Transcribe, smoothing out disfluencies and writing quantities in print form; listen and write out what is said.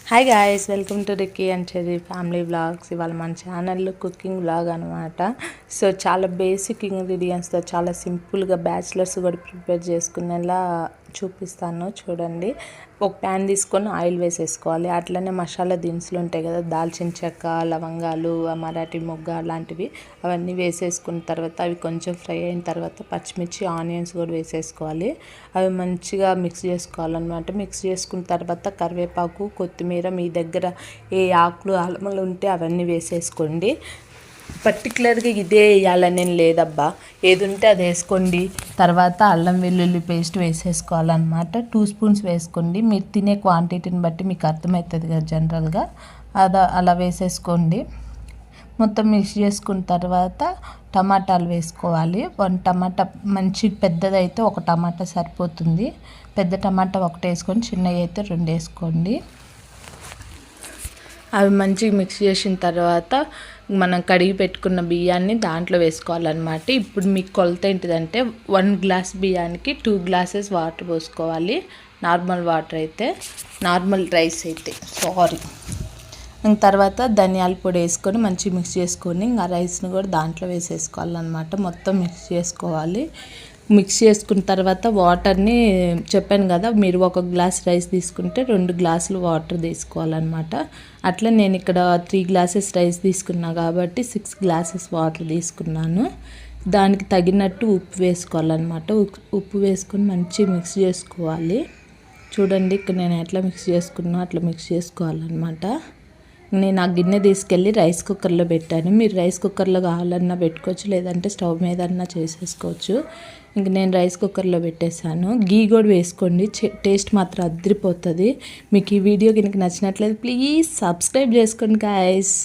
Hi guys, welcome to Ricky and Cherry family vlogs. ఇవాళ మన ఛానల్లో కుకింగ్ వ్లాగ్ అనమాట. సో చాలా బేసిక్ ఇంగ్రీడియంట్స్తో చాలా సింపుల్గా బ్యాచిలర్స్ కూడా ప్రిపేర్ చేసుకునేలా చూపిస్తాను. చూడండి, ఒక ప్యాన్ తీసుకొని ఆయిల్ వేసేసుకోవాలి. అట్లనే మసాలా దినుసులు ఉంటాయి కదా, దాల్చిన చెక్క, లవంగాలు, మరాఠీ మొగ్గ అలాంటివి అవన్నీ వేసేసుకున్న తర్వాత అవి కొంచెం ఫ్రై అయిన తర్వాత పచ్చిమిర్చి, ఆనియన్స్ కూడా వేసేసుకోవాలి. అవి మంచిగా మిక్స్ చేసుకోవాలన్నమాట. మిక్స్ చేసుకున్న తర్వాత కరివేపాకు, కొత్తిమీర, మీ దగ్గర ఏ ఆకులు అలమలు ఉంటే అవన్నీ వేసేసుకోండి. పర్టికులర్గా ఇదే వేయాలని లేదబ్బా, ఏది ఉంటే అది వేసుకోండి. తర్వాత అల్లం వెల్లుల్లి పేస్ట్ వేసేసుకోవాలన్నమాట. 2 స్పూన్స్ వేసుకోండి. మీరు తినే క్వాంటిటీని బట్టి మీకు అర్థమవుతుంది కదా, జనరల్గా అలా వేసేసుకోండి. మొత్తం మిక్స్ చేసుకున్న తర్వాత టమాటాలు వేసుకోవాలి. 1 టమాటా, మంచి పెద్దదైతే 1 టమాటా సరిపోతుంది. పెద్ద టమాటా 1 వేసుకొని, చిన్నవి అయితే 2 వేసుకోండి. అవి మంచిగా మిక్స్ చేసిన తర్వాత మనం కడిగి పెట్టుకున్న బియ్యాన్ని దాంట్లో వేసుకోవాలన్నమాట. ఇప్పుడు మీకు కొలత ఏంటిదంటే 1 గ్లాస్ బియ్యానికి 2 గ్లాసెస్ వాటర్ పోసుకోవాలి. నార్మల్ వాటర్ అయితే, నార్మల్ రైస్ అయితే తర్వాత ధనియాల పొడి వేసుకొని మంచిగా మిక్స్ చేసుకొని ఆ రైస్ని కూడా దాంట్లో వేసేసుకోవాలన్నమాట. మొత్తం మిక్స్ చేసుకోవాలి. మిక్స్ చేసుకున్న తర్వాత వాటర్ని చెప్పాను కదా, మీరు 1 గ్లాస్ రైస్ తీసుకుంటే 2 గ్లాసులు వాటర్ తీసుకోవాలన్నమాట. అట్లా నేను ఇక్కడ 3 గ్లాసెస్ రైస్ తీసుకున్నా కాబట్టి 6 గ్లాసెస్ వాటర్ తీసుకున్నాను. దానికి తగినట్టు ఉప్పు వేసుకోవాలన్నమాట. ఉప్పు వేసుకొని మంచిగా మిక్స్ చేసుకోవాలి. చూడండి, ఇక్కడ నేను ఎట్లా మిక్స్ చేసుకున్నా అట్లా మిక్స్ చేసుకోవాలన్నమాట. నేను ఆ గిన్నె తీసుకెళ్ళి రైస్ కుక్కర్లో పెట్టాను. మీరు రైస్ కుక్కర్లో కావాలన్నా పెట్టుకోవచ్చు, లేదంటే స్టవ్ మీద అన్నా చేసేసుకోవచ్చు. ఇంక నేను రైస్ కుక్కర్లో పెట్టేశాను. గీ కూడా వేసుకోండి, టేస్ట్ మాత్రం అదిరిపోతుంది. మీకు ఈ వీడియో కనుక నచ్చినట్లయితే ప్లీజ్ సబ్స్క్రైబ్ చేసుకోండి గాయ్స్.